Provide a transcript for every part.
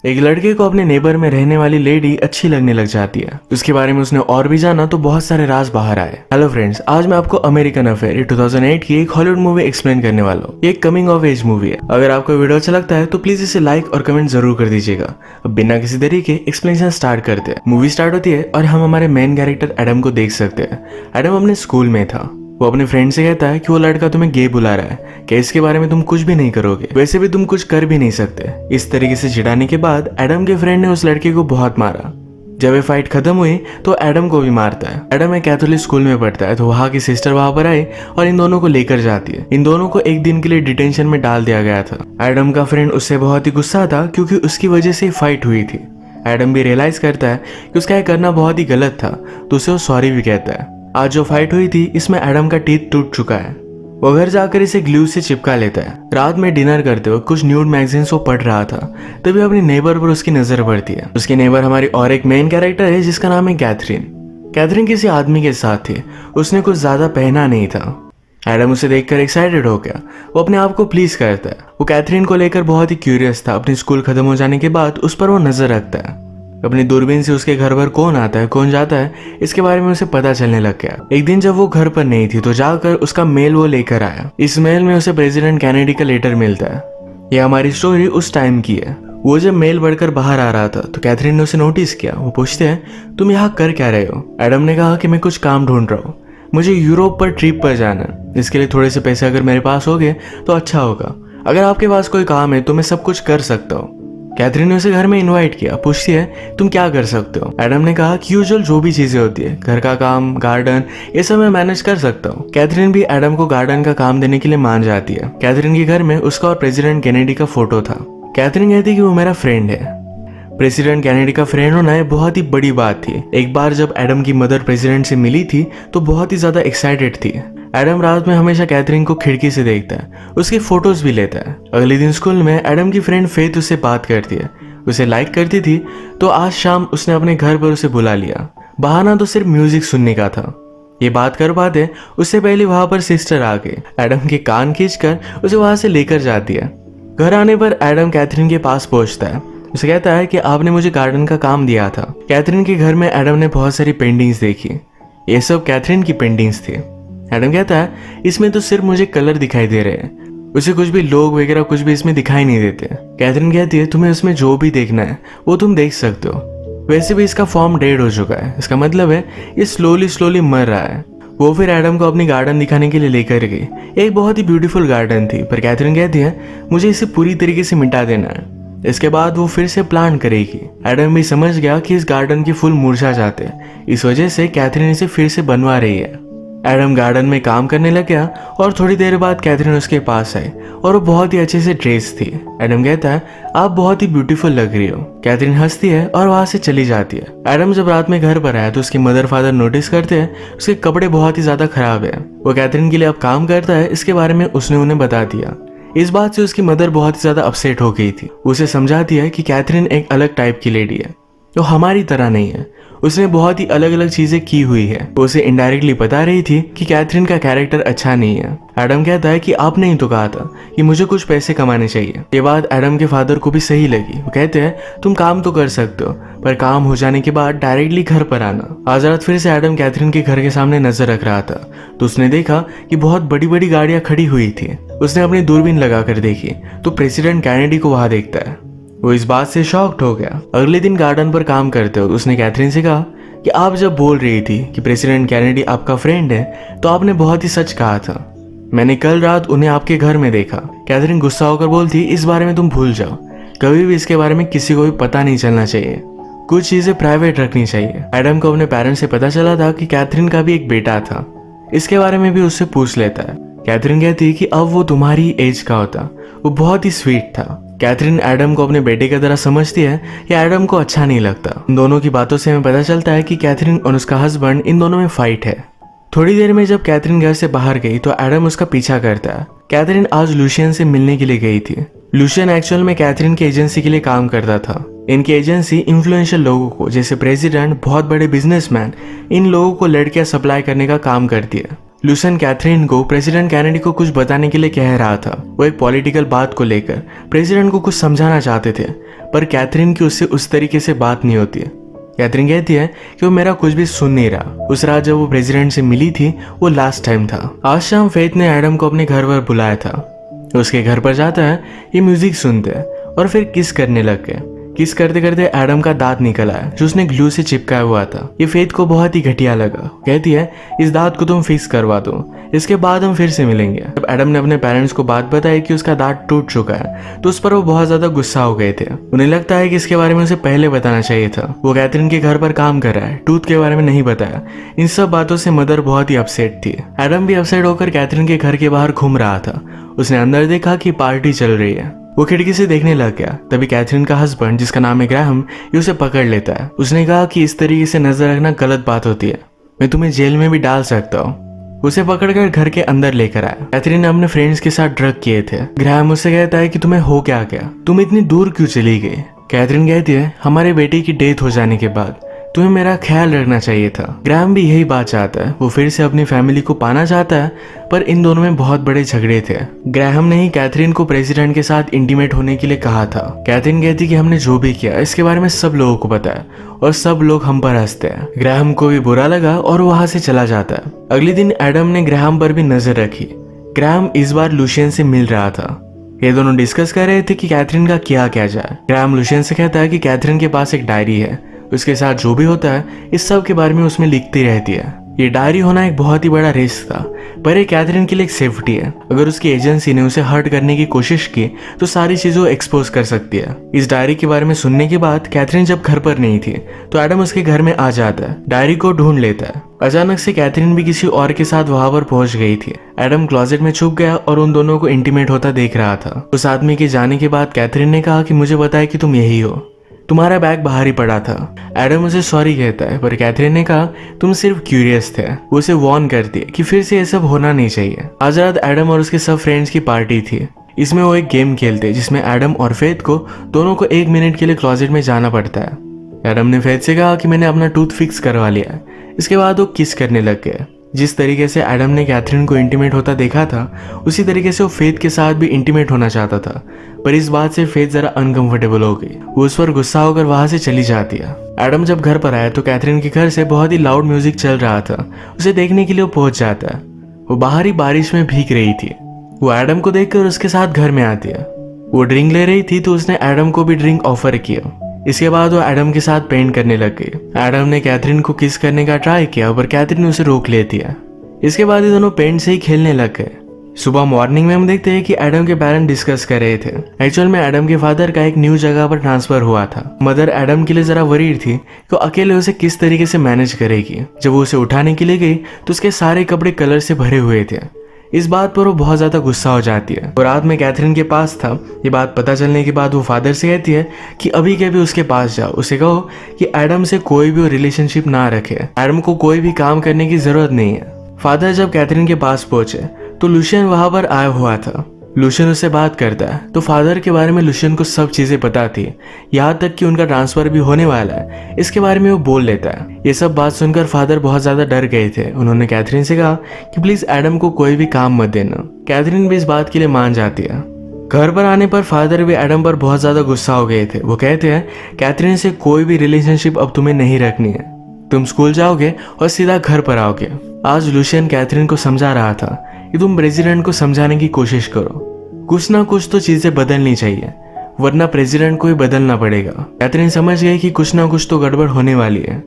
एक लड़के को अपने नेबर में रहने वाली लेडी अच्छी लगने लग जाती है। उसके बारे में उसने और भी जाना तो बहुत सारे राज बाहर आए। हेलो फ्रेंड्स, आज मैं आपको अमेरिकन अफेयर 2008 की एक हॉलीवुड मूवी एक्सप्लेन करने वाला हूँ। ये एक कमिंग ऑफ एज मूवी है। अगर आपको वीडियो अच्छा लगता है तो प्लीज इसे लाइक और कमेंट जरूर कर दीजिएगा। अब बिना किसी देरी के एक्सप्लेनेशन स्टार्ट करते हैं। मूवी स्टार्ट होती है और हम हमारे मेन कैरेक्टर एडम को देख सकते हैं। एडम अपने स्कूल में था। वो अपने फ्रेंड से कहता है कि वो लड़का तुम्हें गे बुला रहा है कि इसके बारे में तुम कुछ भी नहीं करोगे, वैसे भी तुम कुछ कर भी नहीं सकते। इस तरीके से चिढ़ाने के बाद एडम के फ्रेंड ने उस लड़के को बहुत मारा। जब ये फाइट खत्म हुई तो एडम को भी मारता है। एडम एक कैथोलिक स्कूल में पढ़ता है तो वहाँ की सिस्टर वहाँ पर आई और इन दोनों को लेकर जाती है। इन दोनों को एक दिन के लिए डिटेंशन में डाल दिया गया था। एडम का फ्रेंड उससे बहुत ही गुस्सा था क्योंकि उसकी वजह से फाइट हुई थी। एडम भी रियलाइज करता है कि उसका ये करना बहुत ही गलत था तो उसे वो सॉरी भी कहता है। आज जो फाइट हुई थी इसमें एडम का टीथ टूट चुका है। वो घर जाकर इसे ग्लू से चिपका लेता है। रात में डिनर करते हुए कुछ न्यूड मैगजीन्स वो पढ़ रहा था, तभी अपनी नेबर पर उसकी नजर पड़ती है। उसकी नेबर हमारी और एक मेन कैरेक्टर है जिसका नाम है कैथरीन। कैथरीन किसी आदमी के साथ थी। उसने कुछ ज्यादा पहना नहीं था। एडम उसे देखकर एक्साइटेड हो गया। वो अपने आप को प्लीज करता है। वो कैथरीन को लेकर बहुत ही क्यूरियस था। अपनी स्कूल खत्म हो जाने के बाद उस पर वो नजर रखता है। अपनी दूरबीन से उसके घर पर कौन आता है कौन जाता है इसके बारे में उसे पता चलने लग गया। एक दिन जब वो घर पर नहीं थी तो जाकर उसका मेल वो लेकर आया। इस मेल में उसे प्रेसिडेंट कैनेडी का लेटर मिलता है। यह हमारी स्टोरी उस टाइम की है। वो जब मेल बढ़कर बाहर आ रहा था तो कैथरीन ने उसे नोटिस किया। वो पूछते हैं तुम यहाँ कर क्या रहे हो। एडम ने कहा कि मैं कुछ काम ढूंढ रहा हूँ, मुझे यूरोप पर ट्रिप पर जाना। इसके लिए थोड़े से पैसे अगर मेरे पास हो गए तो अच्छा होगा। अगर आपके पास कोई काम है तो मैं सब कुछ कर सकता हूँ। कैथरीन ने उसे घर में इनवाइट किया। पूछती है तुम क्या कर सकते हो। एडम ने कहा कि यूजुअल जो भी चीजें होती है, घर का काम, गार्डन, ये सब मैं मैनेज कर सकता हूँ। कैथरीन भी एडम को गार्डन का काम देने के लिए मान जाती है। कैथरीन के घर में उसका और प्रेसिडेंट कैनेडी का फोटो था। कैथरीन कहती है कि वो मेरा फ्रेंड है। प्रेसिडेंट कैनेडी का फ्रेंड होना है बहुत ही बड़ी बात थी। एक बार जब एडम की मदर प्रेसिडेंट से मिली थी तो बहुत ही ज्यादा एक्साइटेड थी। एडम रात में हमेशा कैथरीन को खिड़की से देखता है, उसकी फोटोज भी लेता है। अगले दिन स्कूल में एडम की फ्रेंड फेथ उससे बात करती है। उसे लाइक करती थी तो आज शाम उसने अपने घर पर उसे बुला लिया। बहाना तो सिर्फ म्यूजिक सुनने का था। ये बात कर पाते उससे पहले वहां पर सिस्टर आ गई। एडम के कान खींचकर उसे वहां से लेकर जाती है। घर आने पर एडम कैथरीन के पास पहुंचता है। उसे कहता है कि आपने मुझे गार्डन का काम दिया था। कैथरीन के घर में एडम ने बहुत सारी पेंटिंग्स देखी। ये सब कैथरीन की पेंटिंग्स थी। एडम कहता है इसमें तो सिर्फ मुझे कलर दिखाई दे रहे हैं, उसे कुछ भी लोग वगैरह कुछ भी इसमें दिखाई नहीं देते। कैथरीन कहती है तुम्हें उसमें जो भी देखना है वो तुम देख सकते हो। वैसे भी इसका फॉर्म डेड हो चुका है, इसका मतलब है ये स्लोली मर रहा है। वो फिर एडम को अपनी गार्डन दिखाने के लिए लेकर गई। एक बहुत ही ब्यूटीफुल गार्डन थी, पर कैथरीन कहती है मुझे इसे पूरी तरीके से मिटा देना है। इसके बाद वो फिर से प्लान करेगी। एडम भी समझ गया कि इस गार्डन के फूल मुरझा जाते हैं, इस वजह से कैथरीन इसे फिर से बनवा रही है। एडम गार्डन में काम करने लग गया और थोड़ी देर बाद कैथरीन उसके पास आई और वो बहुत ही अच्छे से ड्रेस थी। एडम कहता है आप बहुत ही ब्यूटीफुल लग रही हो। कैथरीन हंसती है और वहां से चली जाती है। एडम जब रात में घर पर आया तो उसके मदर फादर नोटिस करते हैं उसके कपड़े बहुत ही ज्यादा खराब है। वो कैथरीन के लिए अब काम करता है, इसके बारे में उसने उन्हें बता दिया। इस बात से उसकी मदर बहुत ही ज्यादा अपसेट हो गई थी। उसे समझाती है कि कैथरीन एक अलग टाइप की लेडी है, जो हमारी तरह नहीं है। उसने बहुत ही अलग अलग चीजें की हुई है। वो उसे इनडायरेक्टली बता रही थी कि कैथरीन का कैरेक्टर अच्छा नहीं है। एडम कहता है कि आपने ही तो कहा था कि मुझे कुछ पैसे कमाने चाहिए। ये बात एडम के फादर को भी सही लगी। वो कहते हैं तुम काम तो कर सकते हो, पर काम हो जाने के बाद डायरेक्टली घर पर आना। आज रात फिर से एडम कैथरीन के घर के सामने नजर रख रहा था तो उसने देखा कि बहुत बड़ी बड़ी गाड़ियां खड़ी हुई थी। उसने अपनी दूरबीन लगाकर देखी तो प्रेसिडेंट कैनेडी को वहां देखता है। वो इस बात से शॉक्ड हो गया। अगले दिन गार्डन पर काम करते हुए उसने कैथरीन से कहा कि आप जब बोल रही थी कि प्रेसिडेंट कैनेडी आपका फ्रेंड है तो आपने बहुत ही सच कहा था। मैंने कल रात उन्हें आपके घर में देखा। कैथरीन गुस्सा होकर बोलती इस बारे में तुम भूल जाओ, कभी भी इसके बारे में किसी को भी पता नहीं चलना चाहिए, कुछ चीजें प्राइवेट रखनी चाहिए। एडम को अपने पेरेंट्स से पता चला था कि कैथरीन का भी एक बेटा था। इसके बारे में भी उससे पूछ लेता है। कैथरीन कहती कि अब वो तुम्हारी एज का होता। वो बहुत ही स्वीट था। कैथरीन एडम को अपने बेटे की तरह समझती है या एडम को अच्छा नहीं लगता। इन दोनों की बातों से हमें पता चलता है कि कैथरीन और उसका हस्बैंड इन दोनों में फाइट है। थोड़ी देर में जब कैथरीन घर से बाहर गई तो एडम उसका पीछा करता है। कैथरीन आज लूशियन से मिलने के लिए गई थी। लूशियन एक्चुअल में कैथरीन की एजेंसी के लिए काम करता था। इनकी एजेंसी इन्फ्लुएंशियल लोगों को, जैसे प्रेसिडेंट, बहुत बड़े बिजनेसमैन, इन लोगों को लड़कियां सप्लाई करने का काम करती है। लूसन कैथरीन को प्रेसिडेंट कैनेडी को कुछ बताने के लिए कह रहा था। वो एक पॉलिटिकल बात को लेकर प्रेसिडेंट को कुछ समझाना चाहते थे, पर कैथरीन की उससे उस तरीके से बात नहीं होती है। कैथरीन कहती है कि वो मेरा कुछ भी सुन नहीं रहा। उस रात जब वो प्रेसिडेंट से मिली थी वो लास्ट टाइम था। आज शाम फेथ ने एडम को अपने घर पर बुलाया था। उसके घर पर जाता है, ये म्यूजिक सुनते हैं और फिर किस करने लग गए। किस करते करते एडम का दांत निकल आया जो उसने ग्लू से चिपकाया हुआ था। ये फेथ को बहुत ही घटिया लगा। कहती है इस दांत को तुम फिक्स करवा दो, इसके बाद हम फिर से मिलेंगे। जब एडम ने अपने पेरेंट्स को बात बताई कि उसका दांत टूट चुका है तो उस पर वो बहुत ज्यादा गुस्सा हो गए थे। उन्हें लगता है कि इसके बारे में उसे पहले बताना चाहिए था। वो कैथरीन के घर पर काम कर रहा है, टूथ के बारे में नहीं बताया। इन सब बातों से मदर बहुत ही अपसेट थी। एडम भी अपसेट होकर कैथरीन के घर के बाहर घूम रहा था। उसने अंदर देखा कि पार्टी चल रही है। वो खिड़की से देखने लग गया। तभी कैथरीन का हस्बैंड जिसका नाम है ग्राहम, ये उसे पकड़ लेता है। उसने कहा कि इस तरीके से नजर रखना गलत बात होती है, मैं तुम्हें जेल में भी डाल सकता हूँ। उसे पकड़कर घर के अंदर लेकर आया। कैथरीन ने अपने फ्रेंड्स के साथ ड्रग किए थे। ग्राहम उससे कहता है कि तुम्हें हो क्या गया, तुम इतनी दूर क्यों चली गई। कैथरीन कहती है हमारे बेटे की डेथ हो जाने के बाद तुम्हें मेरा ख्याल रखना चाहिए था। ग्राहम भी यही बात चाहता है। वो फिर से अपनी फैमिली को पाना चाहता है, पर इन दोनों में बहुत बड़े झगड़े थे। ग्राहम ने ही कैथरीन को प्रेसिडेंट के साथ इंटीमेट होने के लिए कहा था। कैथरीन कहती कि हमने जो भी किया इसके बारे में सब लोगों को पता है और सब लोग हम पर हंसते हैं। ग्राहम को भी बुरा लगा और वहां से चला जाता है। अगले दिन एडम ने ग्राहम पर भी नजर रखी। ग्राहम इस बार लुशियन से मिल रहा था। ये दोनों डिस्कस कर रहे थे कि कैथरीन का क्या किया जाए। ग्राहम लुशियन से कहता है कि कैथरीन के पास एक डायरी है, उसके साथ जो भी होता है इस सब के बारे में उसमें लिखती रहती है। ये डायरी होना एक बहुत ही बड़ा रिस्क था, पर ये कैथरीन के लिए एक सेफ्टी है। अगर उसकी एजेंसी ने उसे हर्ट करने की कोशिश की तो सारी चीजें एक्सपोज कर सकती है। इस डायरी के बारे में सुनने के बाद कैथरीन जब घर पर नहीं थी तो एडम उसके घर में आ जाता है, डायरी को ढूंढ लेता है। अचानक से कैथरीन भी किसी और के साथ वहां पर पहुंच गई थी। एडम क्लोजेट में छुप गया और उन दोनों को इंटीमेट होता देख रहा था। उस आदमी के जाने के बाद कैथरीन ने कहा कि मुझे बताया कि तुम यही हो, तुम्हारा बैग बाहर ही पड़ा था। एडम उसे सॉरी कहता है, पर कैथरीन ने कहा तुम सिर्फ क्यूरियस थे। वो उसे वार्न करती है कि फिर से ये सब होना नहीं चाहिए। आज रात एडम और उसके सब फ्रेंड्स की पार्टी थी। इसमें वो एक गेम खेलते जिसमें एडम और फेथ को दोनों को 1 मिनट के लिए क्लोजेट में जाना पड़ता है। एडम ने फेथ से कहा कि मैंने अपना टूथ फिक्स करवा लिया है। इसके बाद वो किस करने लग गए। जिस तरीके से एडम ने कैथरीन को इंटीमेट होता देखा था उसी तरीके से वो फेथ के साथ भी इंटीमेट होना चाहता था, पर इस बात से फेथ जरा अनकंफर्टेबल हो गई। वो उस पर गुस्सा होकर वहां से चली जाती है। एडम जब घर पर आया तो कैथरीन के घर से बहुत ही लाउड म्यूजिक चल रहा था। उसे देखने के लिए वो पहुंच जाता है। वो बाहरी बारिश में भीग रही थी। वो एडम को देखकर उसके साथ घर में आती है। वो ड्रिंक ले रही थी तो उसने एडम को भी ड्रिंक ऑफर किया। इसके बाद वो एडम के साथ पेंट करने लग गई। एडम ने कैथरीन को किस करने का ट्राई किया पर कैथरीन उसे रोक लेती है। इसके बाद ये दोनों पेंट से ही खेलने लग गए। सुबह मॉर्निंग में हम देखते हैं कि एडम के पेरेंट्स डिस्कस कर रहे थे। एक्चुअल में एडम के फादर का एक न्यू जगह पर ट्रांसफर हुआ था। मदर एडम के लिए जरा वरीड थी कि अकेले उसे किस तरीके से मैनेज करेगी। जब वो उसे उठाने के लिए गई तो उसके सारे कपड़े कलर से भरे हुए थे। इस बात पर वो बहुत ज्यादा गुस्सा हो जाती है। और रात में कैथरीन के पास था। ये बात पता चलने के बाद वो फादर से कहती है कि अभी के भी उसके पास जाओ, उसे कहो कि एडम से कोई भी रिलेशनशिप ना रखे। एडम को कोई भी काम करने की जरूरत नहीं है। फादर जब कैथरीन के पास पहुंचे तो लुशियन वहां पर आया हुआ था। लुशियन उससे बात करता है तो फादर के बारे में लुशियन को सब चीजें पता थी, यहाँ तक कि उनका ट्रांसफर भी होने वाला है इसके बारे में वो बोल लेता है। ये सब बात सुनकर फादर बहुत ज्यादा डर गए थे। उन्होंने कैथरीन से कहा कि प्लीज एडम को कोई भी काम मत देना। कैथरीन भी इस बात के लिए मान जाती है। घर पर आने पर फादर भी एडम पर बहुत ज्यादा गुस्सा हो गए थे। वो कहते हैं कैथरीन से कोई भी रिलेशनशिप अब तुम्हें नहीं रखनी है, तुम स्कूल जाओगे और सीधा घर पर आओगे। आज लुशियन कैथरीन को समझा रहा था कि तुम प्रेसिडेंट को समझाने की कोशिश करो, कुछ ना कुछ तो चीजें बदलनी चाहिए वरना प्रेसिडेंट को ही बदलना पड़ेगा। कैथरीन समझ गई कि कुछ ना कुछ तो गड़बड़ होने वाली है।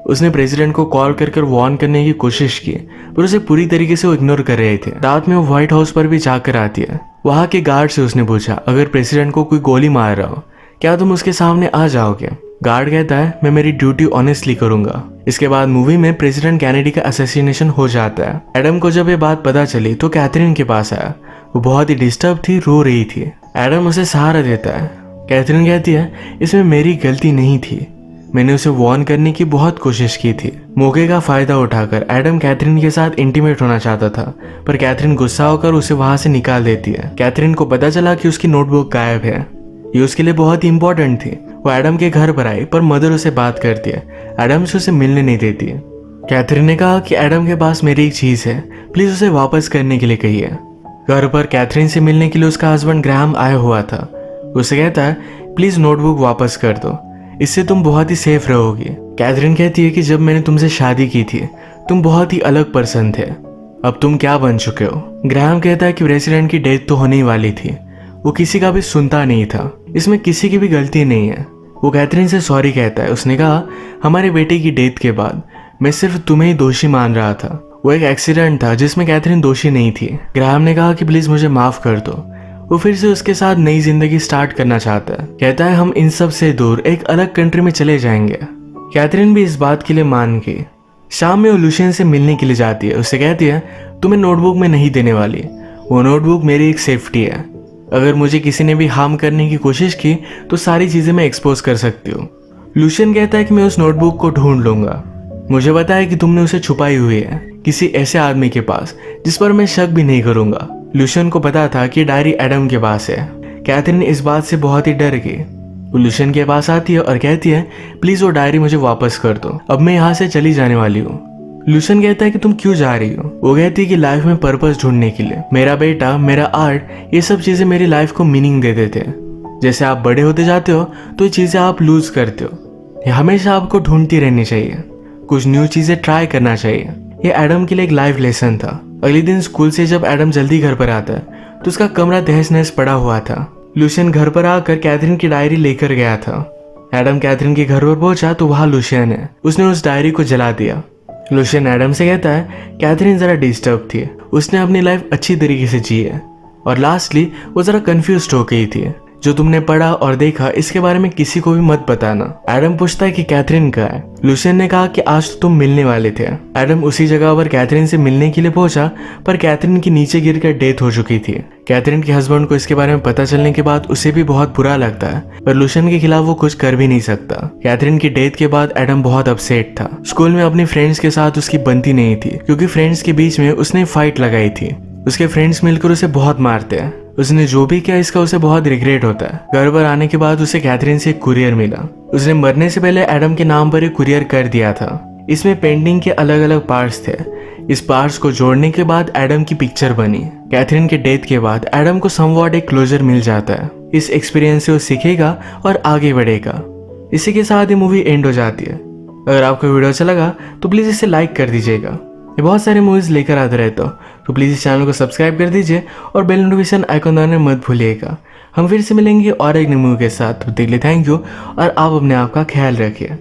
उसने प्रेसिडेंट को कॉल कर वार्न करने की कोशिश की पर उसे पूरी तरीके से वो इग्नोर कर रहे थे। रात में वो व्हाइट हाउस पर भी जाकर आती है। वहां के गार्ड से उसने पूछा अगर प्रेसिडेंट को कोई गोली मार रहा हो क्या तुम उसके सामने आ जाओगे। गार्ड कहता है मैं मेरी ड्यूटी ऑनेस्टली करूंगा। इसके बाद मूवी में प्रेसिडेंट कैनेडी का असैसिनेशन हो जाता है। एडम को जब ये बात पता चली तो कैथरीन के पास आया। वो बहुत ही डिस्टर्ब थी, रो रही थी। एडम उसे सहारा देता है। कैथरीन कहती है इसमें मेरी गलती नहीं थी, मैंने उसे वार्न करने की बहुत कोशिश की थी। मौके का फायदा उठाकर एडम कैथरीन के साथ इंटीमेट होना चाहता था पर कैथरीन गुस्सा होकर उसे वहां से निकाल देती है। कैथरीन को पता चला कि उसकी नोटबुक गायब है। ये उसके लिए बहुत ही इंपॉर्टेंट थी। वो एडम के घर पर आई पर मदर उसे बात करती है। एडम से उसे मिलने नहीं देती है। कैथरीन ने कहा कि एडम के पास मेरी एक चीज है, प्लीज उसे वापस करने के लिए कहिए। घर पर कैथरीन से मिलने के लिए उसका हस्बैंड ग्राहम आया हुआ था। उसे कहता है प्लीज नोटबुक वापस कर दो, इससे तुम बहुत ही सेफ रहोगी। कैथरीन कहती है कि जब मैंने तुमसे शादी की थी तुम बहुत ही अलग पर्सन थे, अब तुम क्या बन चुके हो। ग्राहम कहता है कि प्रेसिडेंट की डेथ तो होने ही वाली थी, वो किसी का भी सुनता नहीं था, इसमें किसी की भी गलती नहीं है। वो कैथरीन से सॉरी कहता है। उसने कहा हमारे बेटे की डेथ के बाद मैं सिर्फ तुम्हें ही दोषी मान रहा था, वो एक एक्सीडेंट था जिसमें कैथरीन दोषी नहीं थी। ग्राहम ने कहा कि प्लीज मुझे माफ कर दो। वो फिर से उसके साथ नई जिंदगी स्टार्ट करना चाहता है। कहता है हम इन सब से दूर एक अलग कंट्री में चले जाएंगे। कैथरीन भी इस बात के लिए मान गई। शाम में वो लुशियन से मिलने के लिए जाती है। उससे कहती है तुम्हें नोटबुक में नहीं देने वाली, वो नोटबुक मेरी एक सेफ्टी है, अगर मुझे किसी ने भी हार्म करने की कोशिश की तो सारी चीजें मैं एक्सपोज कर सकती हूँ। लुशियन कहता है कि मैं उस नोटबुक को ढूंढ लूंगा, मुझे पता है कि तुमने उसे छुपाई हुई है किसी ऐसे आदमी के पास जिस पर मैं शक भी नहीं करूंगा। लुशियन को पता था कि डायरी एडम के पास है। कैथरीन इस बात से बहुत ही डर गई। वो लुशियन के पास आती है और कहती है प्लीज वो डायरी मुझे वापस कर दो, अब मैं यहाँ से चली जाने वाली हूँ। लुशियन कहता है कि तुम क्यों जा रही हो। वो कहती है कि लाइफ में पर्पस ढूंढने के लिए। मेरा बेटा, मेरा आर्ट, ये सब चीजें मेरी लाइफ को मीनिंग दे देते हैं। जैसे आप बड़े होते जाते हो तो ये चीजें आप लूज करते हो। हमेशा आपको ढूंढती रहनी चाहिए, कुछ न्यू चीजें ट्राई करना चाहिए। ये एडम के लिए एक लाइफ लेसन था। अगले दिन स्कूल से जब एडम जल्दी घर पर आता है तो उसका कमरा तहस नहस पड़ा हुआ था। लुशियन घर पर आकर कैथरीन की डायरी लेकर गया था। एडम कैथरीन के घर पर पहुंचा तो वहां लुशियन है। उसने उस डायरी को जला दिया। लुशियन एडम से कहता है कैथरीन जरा डिस्टर्ब थी, उसने अपनी लाइफ अच्छी तरीके से जी है, और लास्टली वो जरा कंफ्यूज हो गई थी। जो तुमने पढ़ा और देखा इसके बारे में किसी को भी मत बताना। एडम पूछता है कि कैथरीन कहाँ है। लुशियन ने कहा कि आज तो तुम मिलने वाले थे। एडम उसी जगह पर कैथरीन से मिलने के लिए पहुंचा, पर कैथरीन की नीचे गिरकर डेथ हो चुकी थी। कैथरीन के हस्बैंड को इसके बारे में पता चलने के बाद उसे भी बहुत बुरा लगता है, पर लुशियन के खिलाफ वो कुछ कर भी नहीं सकता। कैथरीन की डेथ के बाद एडम बहुत अपसेट था। स्कूल में अपनी फ्रेंड्स के साथ उसकी बनती नहीं थी, क्योंकि फ्रेंड्स के बीच में उसने फाइट लगाई थी। उसके फ्रेंड्स मिलकर उसे बहुत मारते हैं। उसने जो भी किया इसका उसे बहुत रिग्रेट होता है। घर पर आने के बाद उसे कैथरीन से एक कुरियर मिला। उसने मरने से पहले एडम के नाम पर एक कुरियर कर दिया था। इसमें पेंटिंग के अलग अलग पार्ट्स थे। इस पार्ट्स को जोड़ने के बाद एडम की पिक्चर बनी। कैथरीन के डेथ के बाद एडम को समवॉट एक क्लोजर मिल जाता है। इस एक्सपीरियंस से वो सीखेगा और आगे बढ़ेगा। इसी के साथ ये मूवी एंड हो जाती है। अगर आपको वीडियो अच्छा लगा तो प्लीज इसे लाइक कर दीजिएगा। ये बहुत सारे मूवीज लेकर आते रहता हूँ, तो प्लीज इस चैनल को सब्सक्राइब कर दीजिए और बेल नोटिफिकेशन आइकन दबाना मत भूलिएगा। हम फिर से मिलेंगे और एक नई मूवी के साथ। तब तक के लिए थैंक यू और आप अपने आप का ख्याल रखिए।